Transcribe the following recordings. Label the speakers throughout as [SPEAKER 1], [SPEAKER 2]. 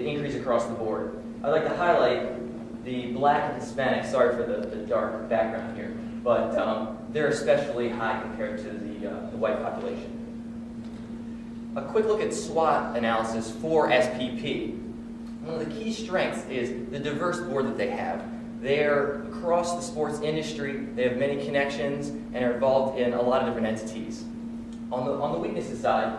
[SPEAKER 1] the increase across the board. I'd like to highlight the Black and Hispanic, sorry for the dark background here, but they're especially high compared to the white population. A quick look at SWOT analysis for SPP. One of the key strengths is the diverse board that they have. They're across the sports industry, they have many connections, and are involved in a lot of different entities. On the weaknesses side,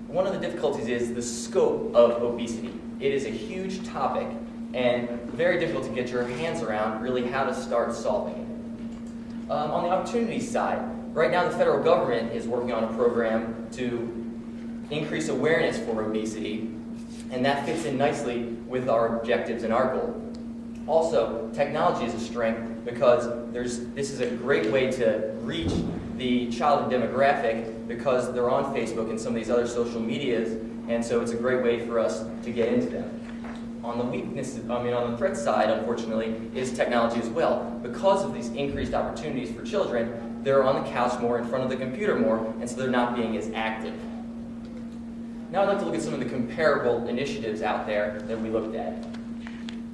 [SPEAKER 1] one of the difficulties is the scope of obesity. It is a huge topic and very difficult to get your hands around really how to start solving it. On the opportunities side, right now the federal government is working on a program to increase awareness for obesity, and that fits in nicely with our objectives and our goal. Also, technology is a strength because this is a great way to reach the child demographic because they're on Facebook and some of these other social medias, and so it's a great way for us to get into them. On the on the threat side, unfortunately, is technology as well. Because of these increased opportunities for children, they're on the couch more, in front of the computer more, and so they're not being as active. Now I'd like to look at some of the comparable initiatives out there that we looked at.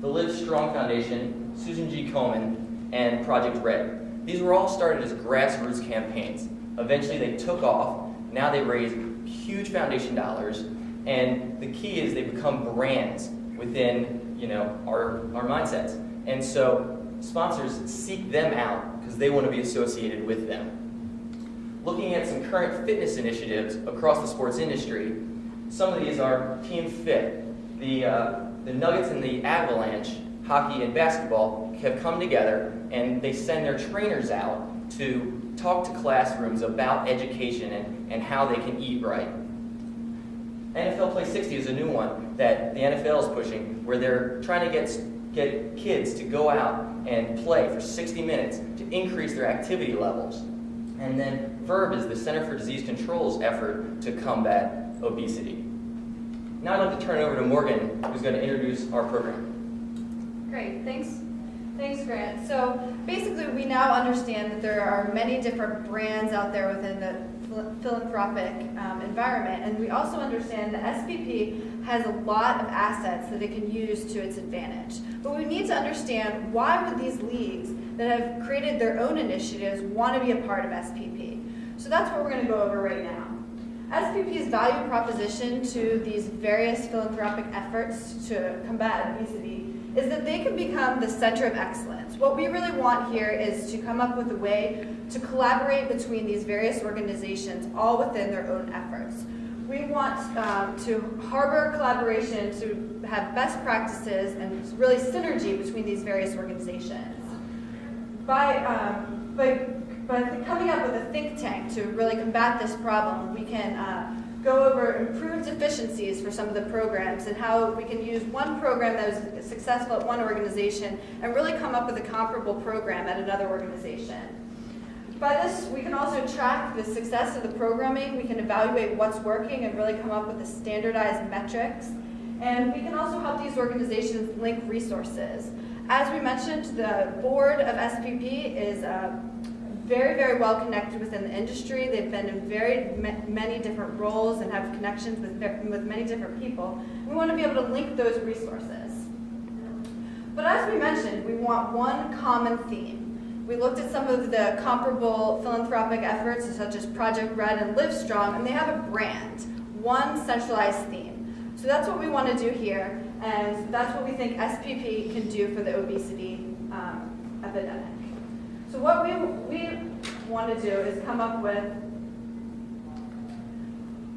[SPEAKER 1] The Live Strong Foundation, Susan G. Komen, and Project Red. These were all started as grassroots campaigns. Eventually they took off. Now they raise huge foundation dollars, and the key is they become brands within our mindsets. And so sponsors seek them out because they want to be associated with them. Looking at some current fitness initiatives across the sports industry, some of these are Team Fit. The Nuggets and the Avalanche, hockey and basketball, have come together and they send their trainers out to talk to classrooms about education and how they can eat right. NFL Play 60 is a new one that the NFL is pushing, where they're trying to get kids to go out and play for 60 minutes to increase their activity levels. And then VERB is the Center for Disease Control's effort to combat obesity. Now I'd like to turn it over to Morgan, who's going to introduce our program.
[SPEAKER 2] Great, thanks, Grant. So basically we now understand that there are many different brands out there within the philanthropic environment, and we also understand that SPP has a lot of assets that it can use to its advantage. But we need to understand, why would these leagues that have created their own initiatives want to be a part of SPP? So that's what we're going to go over right now. SPP's value proposition to these various philanthropic efforts to combat obesity is that they can become the center of excellence. What we really want here is to come up with a way to collaborate between these various organizations, all within their own efforts. We want to harbor collaboration, to have best practices and really synergy between these various organizations. By coming up with a think tank to really combat this problem, we can go over improved efficiencies for some of the programs and how we can use one program that was successful at one organization and really come up with a comparable program at another organization. By this, we can also track the success of the programming, we can evaluate what's working and really come up with the standardized metrics, and we can also help these organizations link resources. As we mentioned, the board of SPP is very, very well connected within the industry. They've been in many different roles and have connections with many different people. We want to be able to link those resources. But as we mentioned, we want one common theme. We looked at some of the comparable philanthropic efforts such as Project Red and Live Strong, and they have a brand, one centralized theme. So that's what we want to do here, and that's what we think SPP can do for the obesity epidemic. So what we want to do is come up with,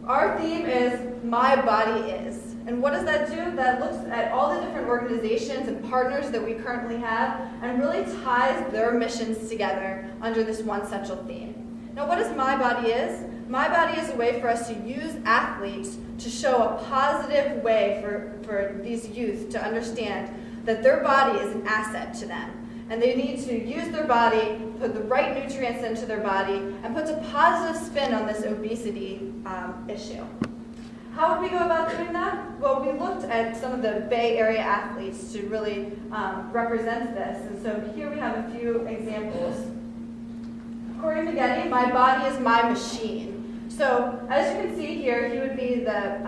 [SPEAKER 2] our theme is My Body Is. And what does that do? That looks at all the different organizations and partners that we currently have and really ties their missions together under this one central theme. Now, what does My Body Is? My Body is a way for us to use athletes to show a positive way for these youth to understand that their body is an asset to them. And they need to use their body, put the right nutrients into their body, and put a positive spin on this obesity issue. How would we go about doing that? Well, we looked at some of the Bay Area athletes to really represent this. And so here we have a few examples. Corey Maggette, My Body is My Machine. So as you can see here, he would be the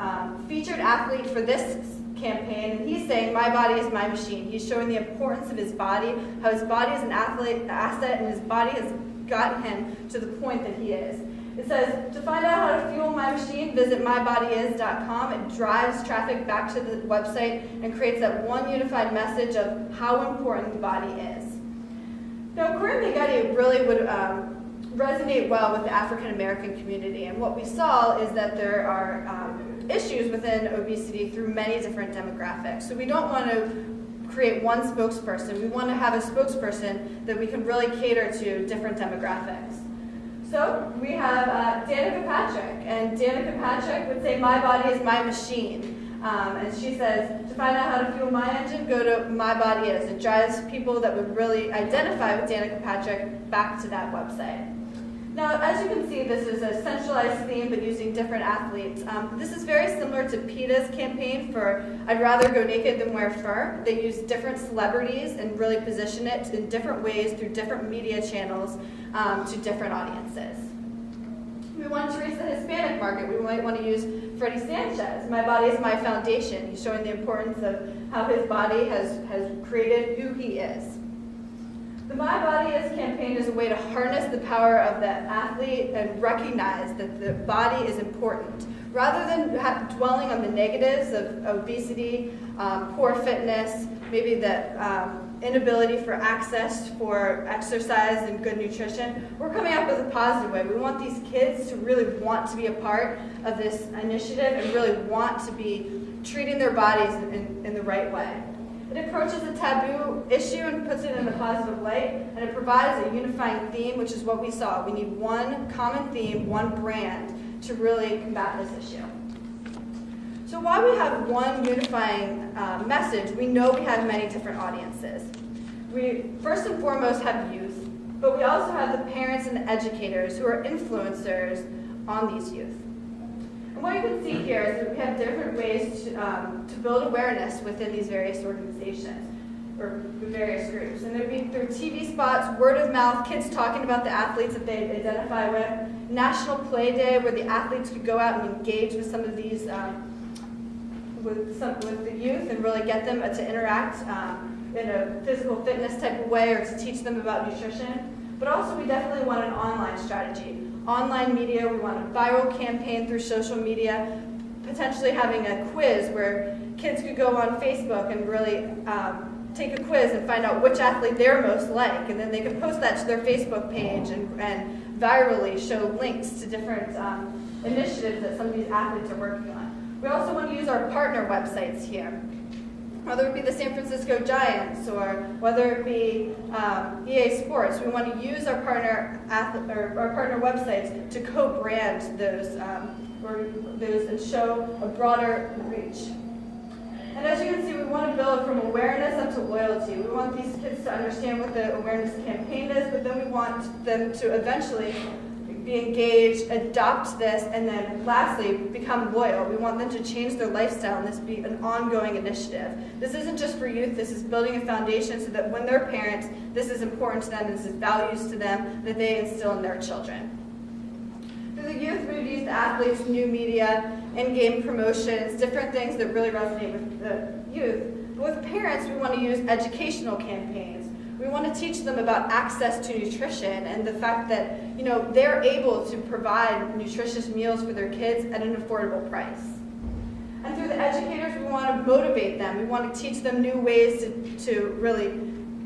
[SPEAKER 2] featured athlete for this campaign, and he's saying, "My body is my machine." He's showing the importance of his body, how his body is an asset, and his body has gotten him to the point that he is. It says, to find out how to fuel my machine, visit mybodyis.com. It drives traffic back to the website and creates that one unified message of how important the body is. Now, Corinne Megatti really would resonate well with the African American community, and what we saw is that there are issues within obesity through many different demographics. So we don't want to create one spokesperson. We want to have a spokesperson that we can really cater to different demographics. So we have Danica Patrick, and Danica Patrick would say, "My body is my machine." And she says, to find out how to fuel my engine, go to My Body Is. It drives people that would really identify with Danica Patrick back to that website. Now, as you can see, this is a centralized theme, but using different athletes. This is very similar to PETA's campaign for I'd rather go naked than wear fur. They use different celebrities and really position it in different ways through different media channels to different audiences. We want to reach the Hispanic market. We might want to use Freddie Sanchez. My body is my foundation. He's showing the importance of how his body has created who he is. The My Body Is campaign is a way to harness the power of the athlete and recognize that the body is important. Rather than dwelling on the negatives of obesity, poor fitness, maybe the inability for access for exercise and good nutrition, we're coming up with a positive way. We want these kids to really want to be a part of this initiative and really want to be treating their bodies in the right way. It approaches a taboo issue and puts it in a positive light, and it provides a unifying theme, which is what we saw. We need one common theme, one brand, to really combat this issue. So while we have one unifying message, we know we have many different audiences. We first and foremost have youth, but we also have the parents and the educators who are influencers on these youth. And what you can see here is that we have different ways to build awareness within these various organizations or the various groups. And there'd be through TV spots, word of mouth, kids talking about the athletes that they identify with, National Play Day where the athletes could go out and engage with some of these, with the youth and really get them to interact in a physical fitness type of way or to teach them about nutrition. But also we definitely want an online strategy. Online media, we want a viral campaign through social media, potentially having a quiz where kids could go on Facebook and really take a quiz and find out which athlete they're most like, and then they can post that to their Facebook page and virally show links to different initiatives that some of these athletes are working on. We also want to use our partner websites here, whether it be the San Francisco Giants or whether it be EA Sports. We want to use our partner websites to co-brand those and show a broader reach. And as you can see, we want to build from awareness up to loyalty. We want these kids to understand what the awareness campaign is, but then we want them to eventually be engaged, adopt this, and then lastly, become loyal. We want them to change their lifestyle and this be an ongoing initiative. This isn't just for youth, this is building a foundation so that when they're parents, this is important to them, this is values to them that they instill in their children. For the youth, we've used the athletes, new media, in-game promotions, different things that really resonate with the youth. But with parents, we want to use educational campaigns. We want to teach them about access to nutrition and the fact that, they're able to provide nutritious meals for their kids at an affordable price. And through the educators, we want to motivate them. We want to teach them new ways to really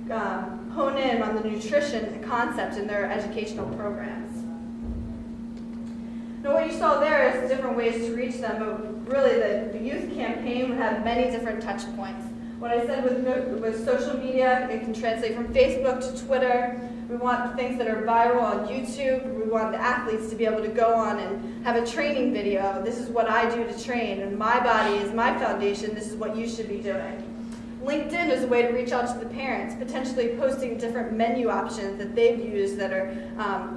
[SPEAKER 2] hone in on the nutrition concept in their educational programs. Now what you saw there is different ways to reach them, but really the youth campaign would have many different touch points. What I said with social media, it can translate from Facebook to Twitter. We want things that are viral on YouTube. We want the athletes to be able to go on and have a training video. This is what I do to train, and my body is my foundation. This is what you should be doing. LinkedIn is a way to reach out to the parents, potentially posting different menu options that they've used that are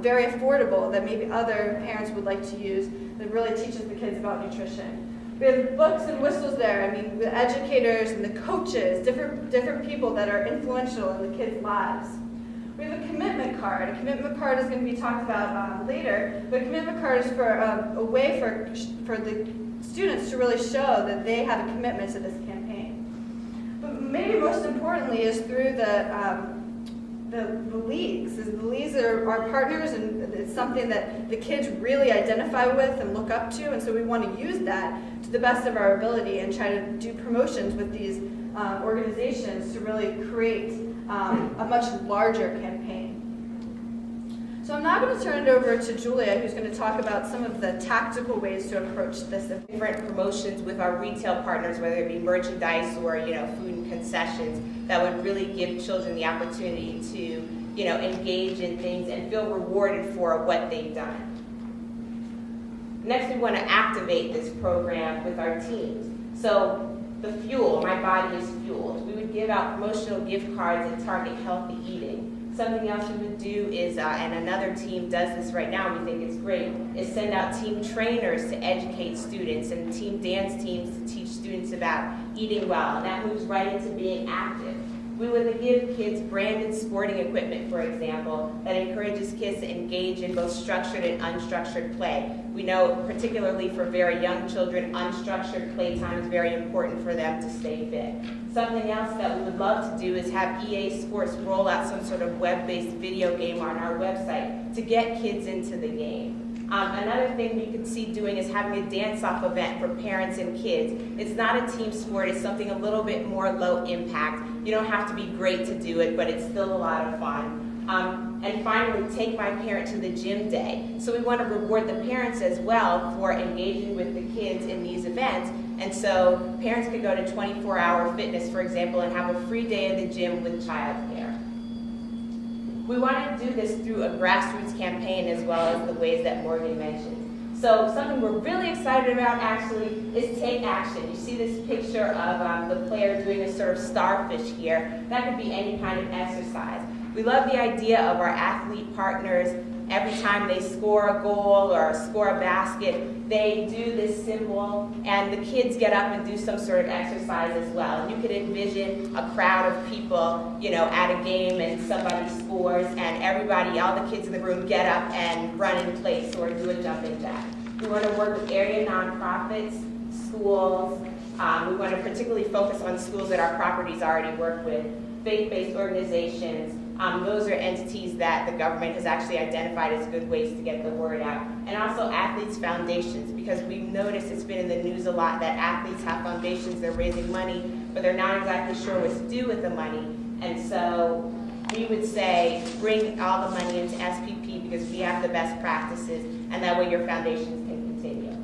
[SPEAKER 2] very affordable that maybe other parents would like to use that really teaches the kids about nutrition. We have books and whistles there. The educators and the coaches, different people that are influential in the kids' lives. We have a commitment card. A commitment card is going to be talked about later, but a commitment card is for a way for the students to really show that they have a commitment to this campaign. most importantly is through the leagues. The leagues are our partners, and it's something that the kids really identify with and look up to, and so we want to use that to the best of our ability and try to do promotions with these organizations to really create a much larger campaign. So I'm now going to turn it over to Julia, who's going to talk about some of the tactical ways to approach this.
[SPEAKER 3] Different promotions with our retail partners, whether it be merchandise or food and concessions, that would really give children the opportunity to engage in things and feel rewarded for what they've done. Next, we want to activate this program with our teams. So the fuel, my body is fueled. We would give out promotional gift cards that target healthy eating. Something else we would do is, and another team does this right now, we think it's great, is send out team trainers to educate students and team dance teams to teach students about eating well, and that moves right into being active. We would give kids branded sporting equipment, for example, that encourages kids to engage in both structured and unstructured play. We know, particularly for very young children, unstructured playtime is very important for them to stay fit. Something else that we would love to do is have EA Sports roll out some sort of web-based video game on our website to get kids into the game. Another thing we could see doing is having a dance-off event for parents and kids. It's not a team sport, it's something a little bit more low impact. You don't have to be great to do it, but it's still a lot of fun. And finally, take my parent to the gym day. So we want to reward the parents as well for engaging with the kids in these events. And so parents could go to 24-hour fitness, for example, and have a free day at the gym with childcare. We want to do this through a grassroots campaign as well as the ways that Morgan mentioned. So something we're really excited about actually is take action. You see this picture of the player doing a sort of starfish here. That could be any kind of exercise. We love the idea of our athlete partners. Every time they score a goal or score a basket, they do this symbol, and the kids get up and do some sort of exercise as well. And you could envision a crowd of people, at a game, and somebody scores, and everybody, all the kids in the room, get up and run in place or do a jumping jack. We want to work with area nonprofits, schools. We want to particularly focus on schools that our properties already work with, faith-based organizations. Those are entities that the government has actually identified as good ways to get the word out. And also athletes' foundations, because we've noticed it's been in the news a lot that athletes have foundations, they're raising money, but they're not exactly sure what to do with the money. And so we would say, bring all the money into SPP because we have the best practices, and that way your foundations can continue.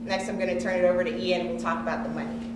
[SPEAKER 3] Next, I'm going to turn it over to Ian, who will talk about the money.